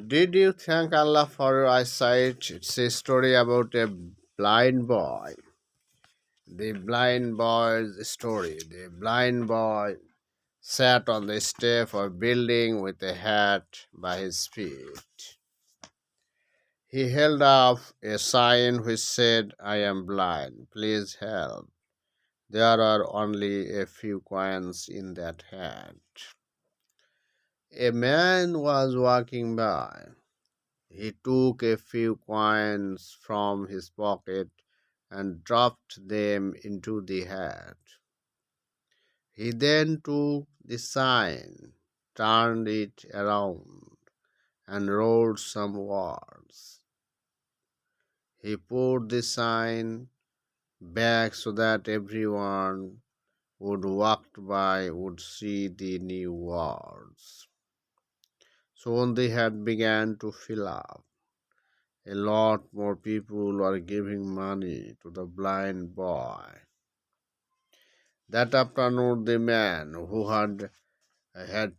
Did you thank Allah for your eyesight? It's a story about a blind boy. The blind boy's story. The blind boy sat on the step of a building with a hat by his feet. He held up a sign which said, I am blind. Please help. There are only a few coins in that hat. A man was walking by. He took a few coins from his pocket and dropped them into the hat. He then took the sign, turned it around, and wrote some words. He put the sign back so that everyone would walk by would see the new words. Soon the hat began to fill up. A lot more people were giving money to the blind boy. That afternoon, the man who had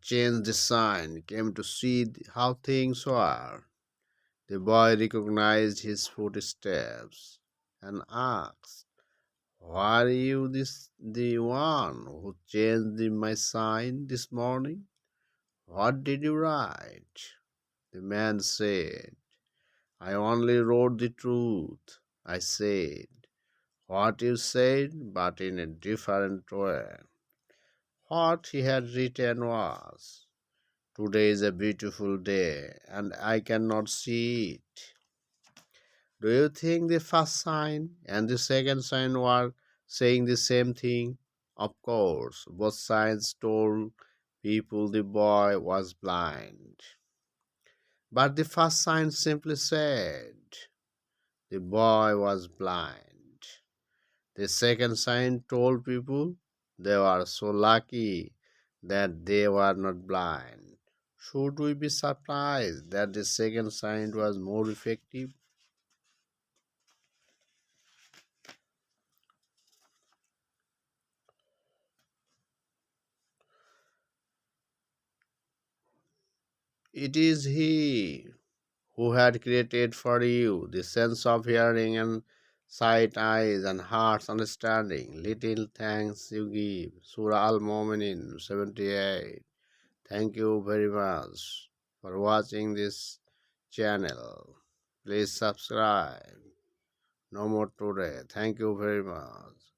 changed the sign came to see how things were. The boy recognized his footsteps and asked, "Were you the one who changed my sign this morning? What did you write?" The man said, "I only wrote the truth. I said what you said, but in a different way." What he had written was, "Today is a beautiful day, and I cannot see it." Do you think the first sign and the second sign were saying the same thing? Of course, both signs told people the boy was blind. But the first sign simply said the boy was blind. The second sign told people they were so lucky that they were not blind. Should we be surprised that the second sign was more effective? It is He who had created for you the sense of hearing and sight, eyes, and heart's understanding. Little thanks you give. Surah Al Mu'minin 78. Thank you very much for watching this channel. Please subscribe. No more today. Thank you very much.